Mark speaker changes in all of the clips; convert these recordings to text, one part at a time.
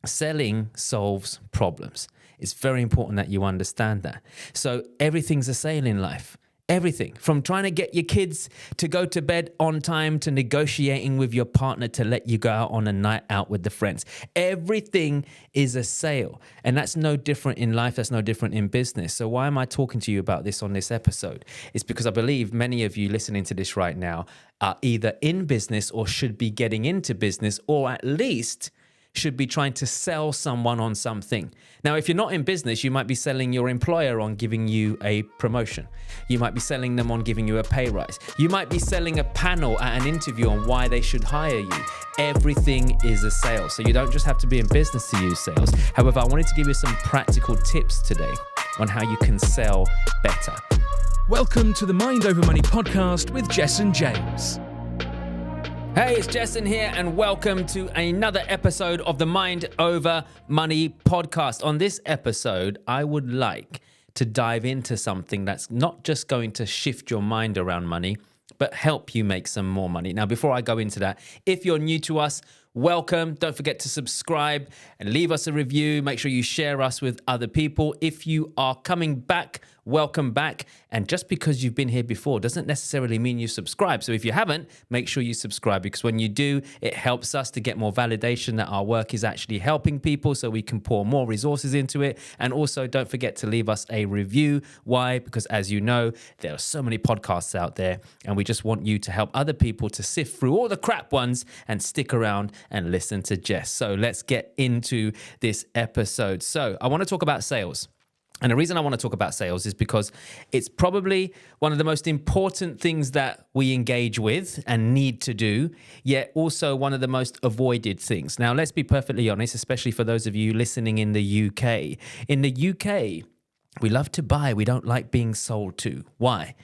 Speaker 1: selling solves problems. It's very important that you understand that. So everything's a sale in life. Everything from trying to get your kids to go to bed on time to negotiating with your partner to let you go out on a night out with the friends. Everything is a sale. And that's no different in life. That's no different in business. So why am I talking to you about this on this episode? It's because I believe many of you listening to this right now are either in business or should be getting into business, or at least should be trying to sell someone on something. Now, if you're not in business, you might be selling your employer on giving you a promotion. You might be selling them on giving you a pay rise. You might be selling a panel at an interview on why they should hire you. Everything is a sale. So you don't just have to be in business to use sales. However, I wanted to give you some practical tips today on how you can sell better.
Speaker 2: Welcome to the Mind Over Money podcast with Jessen James.
Speaker 1: Hey, it's Jessen here, and welcome to another episode of the Mind Over Money podcast. On this episode, I would like to dive into something that's not just going to shift your mind around money, but help you make some more money. Now, before I go into that, if you're new to us, welcome. Don't forget to subscribe and leave us a review. Make sure you share us with other people. If you are coming back, welcome back. And just because you've been here before doesn't necessarily mean you subscribe. So if you haven't, make sure you subscribe, because when you do, it helps us to get more validation that our work is actually helping people, so we can pour more resources into it. And also, don't forget to leave us a review. Why? Because as you know, there are so many podcasts out there, and we just want you to help other people to sift through all the crap ones and stick around and listen to Jess. So let's get into this episode. So I want to talk about sales. And the reason I want to talk about sales is because it's probably one of the most important things that we engage with and need to do, yet also one of the most avoided things. Now, let's be perfectly honest, especially for those of you listening in the UK. In the UK, we love to buy. We don't like being sold to. Why?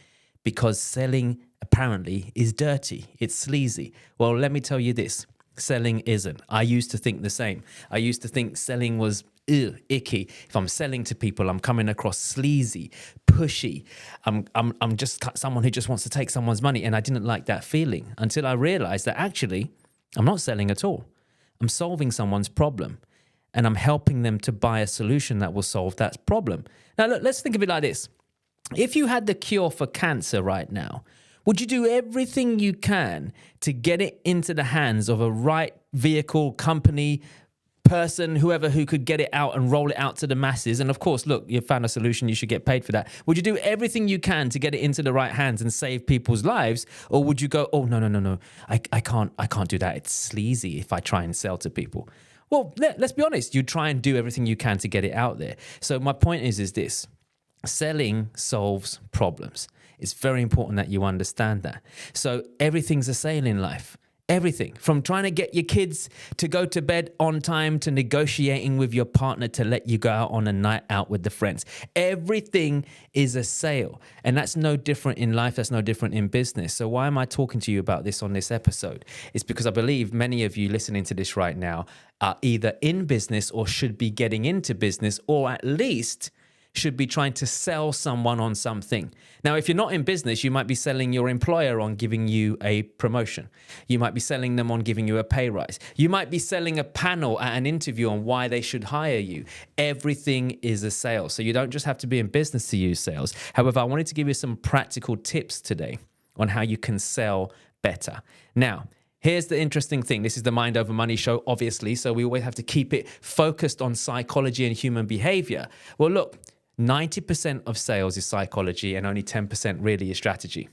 Speaker 1: Because selling apparently is dirty. It's sleazy. Well, let me tell you this. Selling isn't. I used to think the same. I used to think selling was icky. If I'm selling to people, I'm coming across sleazy, pushy. I'm just someone who just wants to take someone's money, and I didn't like that feeling until I realized that actually I'm not selling at all. I'm solving someone's problem, and I'm helping them to buy a solution that will solve that problem. Now, look, let's think of it like this. If you had the cure for cancer right now, would you do everything you can to get it into the hands of a right vehicle, company, person, whoever who could get it out and roll it out to the masses? And of course, look, you found a solution, you should get paid for that. Would you do everything you can to get it into the right hands and save people's lives? Or would you go, oh, no, I can't do that. It's sleazy if I try and sell to people. Well, let's be honest. You try and do everything you can to get it out there. So my point is this. Selling solves problems. It's very important that you understand that. So everything's a sale in life. Everything from trying to get your kids to go to bed on time to negotiating with your partner to let you go out on a night out with the friends. Everything is a sale. And that's no different in life. That's no different in business. So why am I talking to you about this on this episode? It's because I believe many of you listening to this right now are either in business or should be getting into business, or at least should be trying to sell someone on something. Now, if you're not in business, you might be selling your employer on giving you a promotion. You might be selling them on giving you a pay rise. You might be selling a panel at an interview on why they should hire you. Everything is a sale. So you don't just have to be in business to use sales. However, I wanted to give you some practical tips today on how you can sell better. Now, here's the interesting thing. This is the Mind Over Money show, obviously, so we always have to keep it focused on psychology and human behavior. Well, look, 90% of sales is psychology and only 10% really is strategy.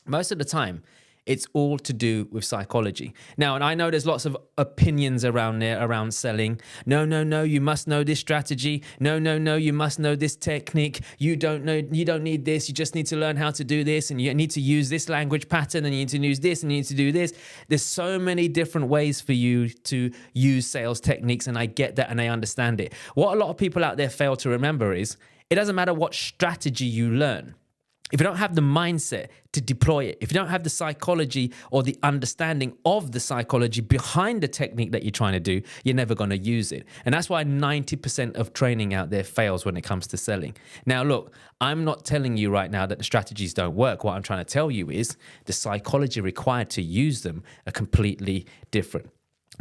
Speaker 1: Most of the time, it's all to do with psychology. Now, and I know there's lots of opinions around there around selling. No, you must know this strategy. No, you must know this technique. You don't need this. You just need to learn how to do this, and you need to use this language pattern, and you need to use this, and you need to do this. There's so many different ways for you to use sales techniques, and I get that and I understand it. What a lot of people out there fail to remember is it doesn't matter what strategy you learn. If you don't have the mindset to deploy it, if you don't have the psychology or the understanding of the psychology behind the technique that you're trying to do, you're never going to use it. And that's why 90% of training out there fails when it comes to selling. Now, look, I'm not telling you right now that the strategies don't work. What I'm trying to tell you is the psychology required to use them are completely different.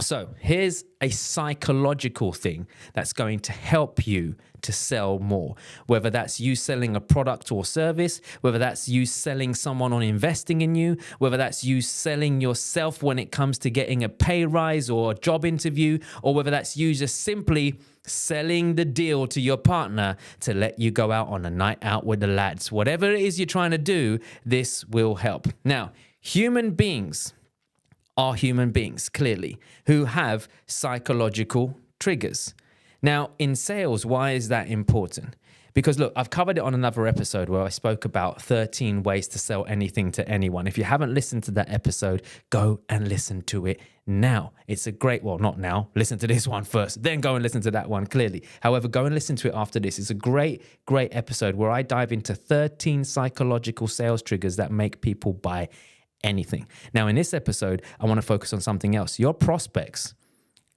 Speaker 1: So here's a psychological thing that's going to help you to sell more, whether that's you selling a product or service, whether that's you selling someone on investing in you, whether that's you selling yourself when it comes to getting a pay rise or a job interview, or whether that's you just simply selling the deal to your partner to let you go out on a night out with the lads. Whatever it is you're trying to do, this will help. Now, human beings are human beings, clearly, who have psychological triggers. Now, in sales, why is that important? Because look, I've covered it on another episode where I spoke about 13 ways to sell anything to anyone. If you haven't listened to that episode, go and listen to it now. It's a great, well, not now, listen to this one first, then go and listen to that one, clearly. However, go and listen to it after this. It's a great episode where I dive into 13 psychological sales triggers that make people buy anything. Now, in this episode, I want to focus on something else. Your prospects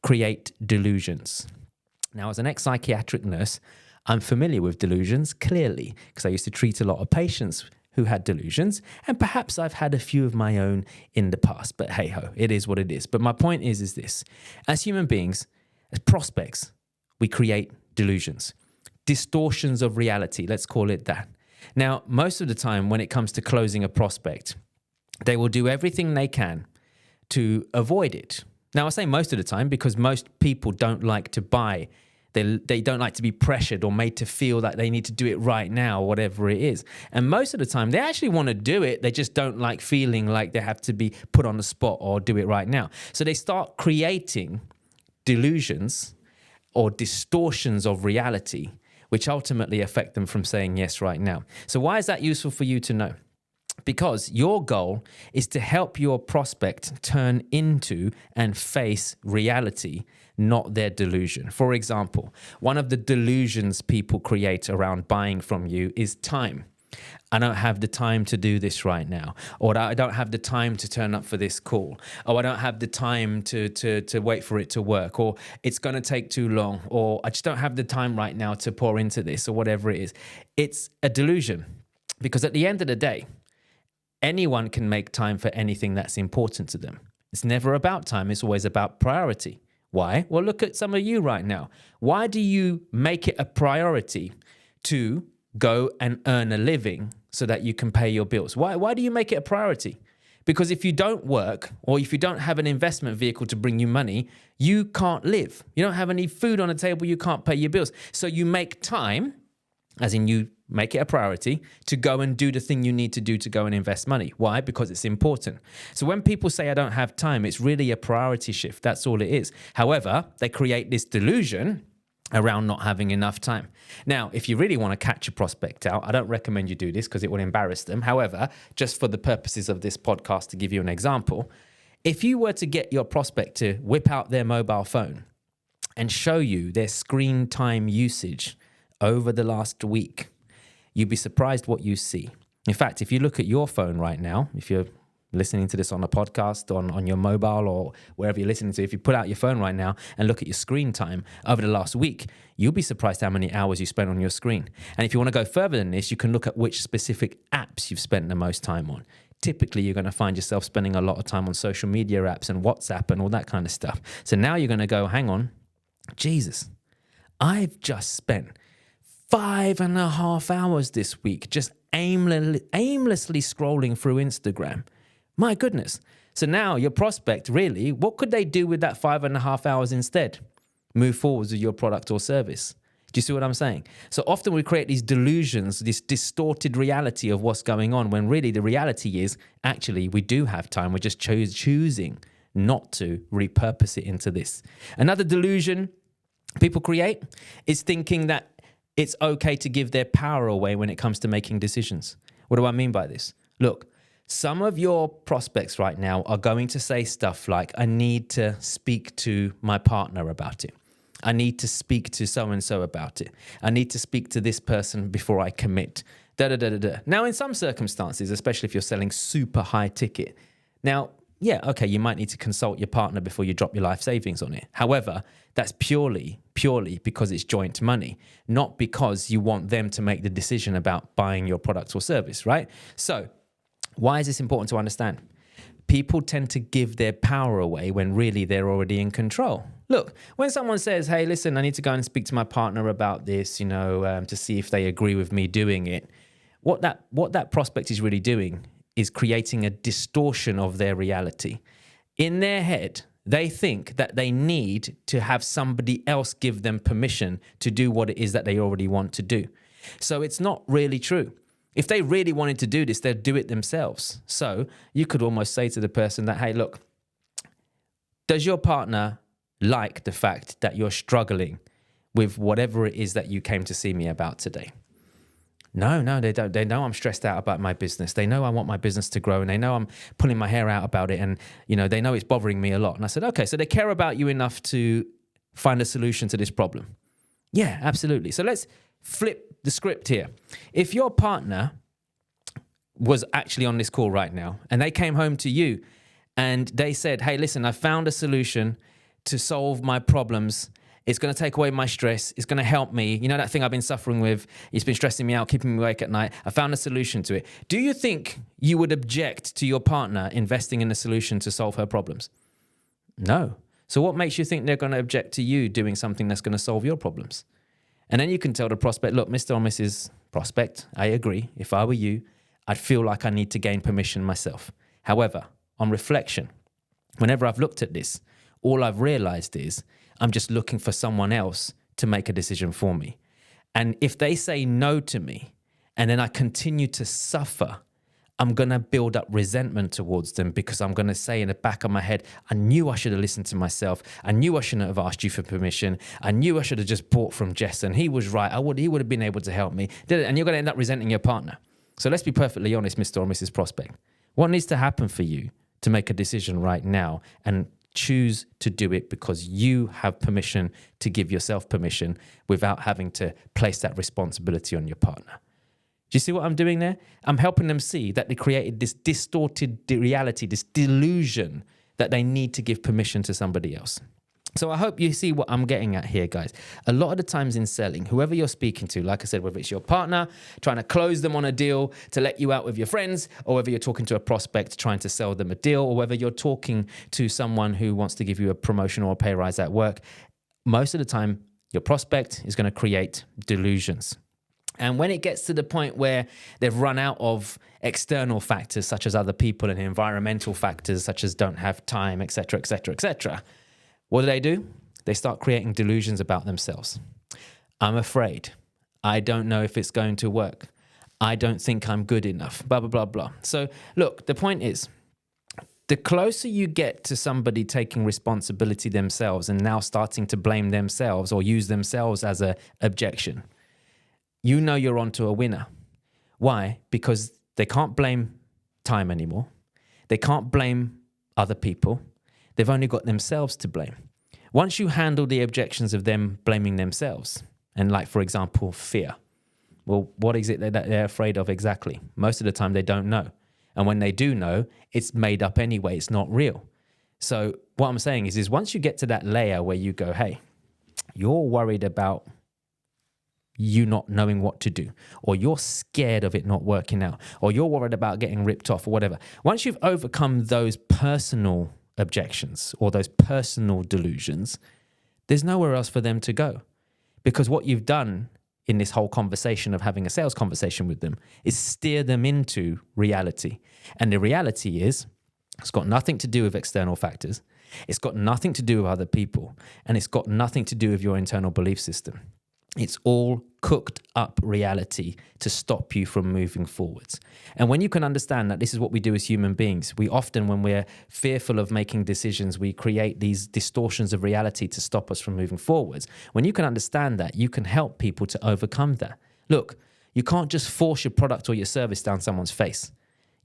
Speaker 1: create delusions. Now, as an ex-psychiatric nurse, I'm familiar with delusions, clearly, because I used to treat a lot of patients who had delusions, and perhaps I've had a few of my own in the past, but hey-ho, it is what it is. But my point is this. As human beings, as prospects, we create delusions, distortions of reality, let's call it that. Now, most of the time when it comes to closing a prospect, they will do everything they can to avoid it. Now, I say most of the time because most people don't like to buy. They don't like to be pressured or made to feel that they need to do it right now, whatever it is. And most of the time, they actually want to do it. They just don't like feeling like they have to be put on the spot or do it right now. So they start creating delusions or distortions of reality, which ultimately affect them from saying yes right now. So why is that useful for you to know? Because your goal is to help your prospect turn into and face reality, not their delusion. For example, one of the delusions people create around buying from you is time. I don't have the time to do this right now. Or I don't have the time to turn up for this call. Or I don't have the time to wait for it to work. Or it's going to take too long. Or I just don't have the time right now to pour into this, or whatever it is. It's a delusion. Because at the end of the day, anyone can make time for anything that's important to them. It's never about time. It's always about priority. Why? Well, look at some of you right now. Why do you make it a priority to go and earn a living so that you can pay your bills? Why do you make it a priority? Because if you don't work, or if you don't have an investment vehicle to bring you money, you can't live. You don't have any food on the table, you can't pay your bills. So you make time, as in you make it a priority, to go and do the thing you need to do to go and invest money. Why? Because it's important. So when people say I don't have time, it's really a priority shift. That's all it is. However, they create this delusion around not having enough time. Now, if you really want to catch a prospect out, I don't recommend you do this because it will embarrass them. However, just for the purposes of this podcast, to give you an example, if you were to get your prospect to whip out their mobile phone and show you their screen time usage over the last week, you'd be surprised what you see. In fact, if you look at your phone right now, if you're listening to this on a podcast, on your mobile or wherever you're listening to, if you pull out your phone right now and look at your screen time over the last week, you'll be surprised how many hours you spent on your screen. And if you want to go further than this, you can look at which specific apps you've spent the most time on. Typically, you're going to find yourself spending a lot of time on social media apps and WhatsApp and all that kind of stuff. So now you're going to go, hang on, Jesus, I've just spent 5.5 hours this week just aimlessly scrolling through Instagram. My goodness. So now your prospect, really, what could they do with that 5.5 hours instead? Move forwards with your product or service. Do you see what I'm saying? So often we create these delusions, this distorted reality of what's going on, when really the reality is actually we do have time. We're just choosing not to repurpose it into this. Another delusion people create is thinking that it's okay to give their power away when it comes to making decisions. What do I mean by this? Look, some of your prospects right now are going to say stuff like, I need to speak to my partner about it. I need to speak to so-and-so about it. I need to speak to this person before I commit. Now, in some circumstances, especially if you're selling super high ticket, now, yeah, okay, you might need to consult your partner before you drop your life savings on it. However, that's purely because it's joint money, not because you want them to make the decision about buying your product or service, right? So why is this important to understand? people tend to give their power away when really they're already in control. Look, when someone says, hey, listen, I need to go and speak to my partner about this, to see if they agree with me doing it, what that prospect is really doing is creating a distortion of their reality. In their head, they think that they need to have somebody else give them permission to do what it is that they already want to do. So it's not really true. If they really wanted to do this, they'd do it themselves. So you could almost say to the person that, hey, look, does your partner like the fact that you're struggling with whatever it is that you came to see me about today? No, they don't. They know I'm stressed out about my business. They know I want my business to grow, and they know I'm pulling my hair out about it. And, they know it's bothering me a lot. And I said, okay, so they care about you enough to find a solution to this problem. Yeah, absolutely. So let's flip the script here. If your partner was actually on this call right now and they came home to you and they said, hey, listen, I found a solution to solve my problems. It's going to take away my stress. It's going to help me. You know, that thing I've been suffering with, it's been stressing me out, keeping me awake at night. I found a solution to it. Do you think you would object to your partner investing in a solution to solve her problems? No. So what makes you think they're going to object to you doing something that's going to solve your problems? And then you can tell the prospect, look, Mr. or Mrs. Prospect, I agree. If I were you, I'd feel like I need to gain permission myself. However, on reflection, whenever I've looked at this, all I've realized is I'm just looking for someone else to make a decision for me. And if they say no to me and then I continue to suffer, I'm going to build up resentment towards them because I'm going to say in the back of my head, I knew I should have listened to myself. I knew I shouldn't have asked you for permission. I knew I should have just bought from Jessen. He was right. He would have been able to help me. And you're going to end up resenting your partner. So let's be perfectly honest, Mr. or Mrs. Prospect. What needs to happen for you to make a decision right now and choose to do it because you have permission to give yourself permission without having to place that responsibility on your partner? Do you see what I'm doing there? I'm helping them see that they created this distorted reality, this delusion that they need to give permission to somebody else. So I hope you see what I'm getting at here, guys. A lot of the times in selling, whoever you're speaking to, like I said, whether it's your partner, trying to close them on a deal to let you out with your friends, or whether you're talking to a prospect trying to sell them a deal, or whether you're talking to someone who wants to give you a promotion or a pay rise at work, most of the time, your prospect is going to create delusions. And when it gets to the point where they've run out of external factors such as other people and environmental factors such as don't have time, etc., etc., etc., what do? They start creating delusions about themselves. I'm afraid. I don't know if it's going to work. I don't think I'm good enough, blah, blah, blah, blah. So look, the point is, the closer you get to somebody taking responsibility themselves and now starting to blame themselves or use themselves as an objection, you know you're onto a winner. Why? Because they can't blame time anymore. They can't blame other people. They've only got themselves to blame. Once you handle the objections of them blaming themselves, and like, for example, fear, well, what is it that they're afraid of exactly? Most of the time they don't know. And when they do know, it's made up anyway. It's not real. So what I'm saying is once you get to that layer where you go, hey, you're worried about you not knowing what to do, or you're scared of it not working out, or you're worried about getting ripped off or whatever. Once you've overcome those personal objections or those personal delusions, there's nowhere else for them to go. Because what you've done in this whole conversation of having a sales conversation with them is steer them into reality. And the reality is, it's got nothing to do with external factors. It's got nothing to do with other people. And it's got nothing to do with your internal belief system. It's all cooked up reality to stop you from moving forwards. And when you can understand that this is what we do as human beings, we often, when we're fearful of making decisions, we create these distortions of reality to stop us from moving forwards. When you can understand that, you can help people to overcome that. Look, you can't just force your product or your service down someone's face.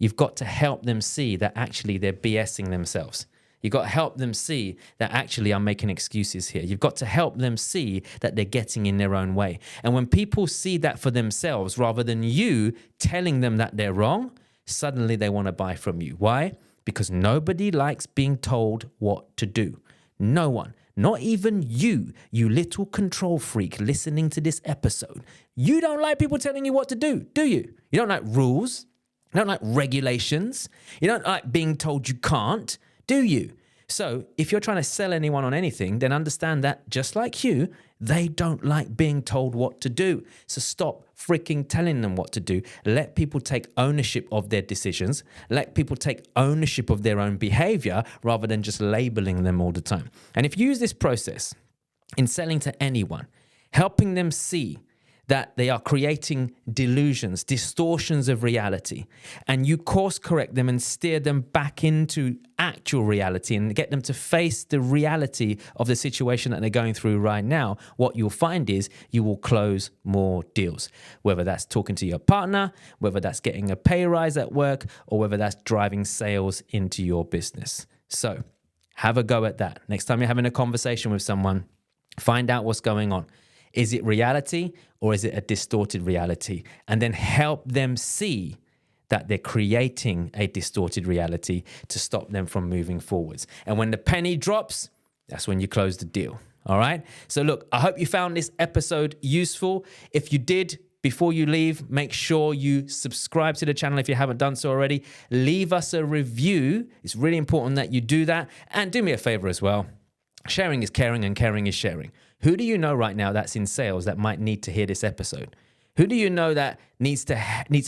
Speaker 1: You've got to help them see that actually they're BSing themselves. You've got to help them see that actually I'm making excuses here. You've got to help them see that they're getting in their own way. And when people see that for themselves, rather than you telling them that they're wrong, suddenly they want to buy from you. Why? Because nobody likes being told what to do. No one. Not even you little control freak listening to this episode. You don't like people telling you what to do you? You don't like rules. You don't like regulations. You don't like being told you can't, do you? So if you're trying to sell anyone on anything, then understand that just like you, they don't like being told what to do. So stop freaking telling them what to do. Let people take ownership of their decisions. Let people take ownership of their own behavior rather than just labeling them all the time. And if you use this process in selling to anyone, helping them see that they are creating delusions, distortions of reality, and you course correct them and steer them back into actual reality and get them to face the reality of the situation that they're going through right now, what you'll find is you will close more deals. Whether that's talking to your partner, whether that's getting a pay rise at work, or whether that's driving sales into your business. So have a go at that. Next time you're having a conversation with someone, find out what's going on. Is it reality or is it a distorted reality? And then help them see that they're creating a distorted reality to stop them from moving forwards. And when the penny drops, that's when you close the deal. All right? So look, I hope you found this episode useful. If you did, before you leave, make sure you subscribe to the channel if you haven't done so already. Leave us a review. It's really important that you do that. And do me a favor as well. Sharing is caring and caring is sharing. Who do you know right now that's in sales that might need to hear this episode? Who do you know that needs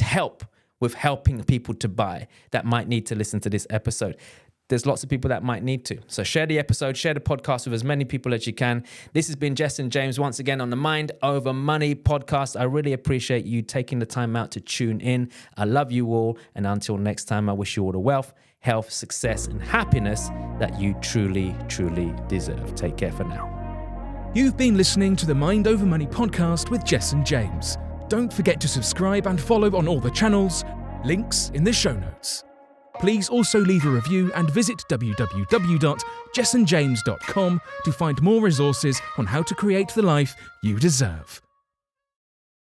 Speaker 1: help with helping people to buy, that might need to listen to this episode? There's lots of people that might need to. So share the episode, share the podcast with as many people as you can. This has been Jessen James once again on the Mind Over Money podcast. I really appreciate you taking the time out to tune in. I love you all. And until next time, I wish you all the wealth, health, success, and happiness that you truly, truly deserve. Take care for now.
Speaker 2: You've been listening to the Mind Over Money podcast with Jessen James. Don't forget to subscribe and follow on all the channels, links in the show notes. Please also leave a review and visit www.jessenjames.com to find more resources on how to create the life you deserve.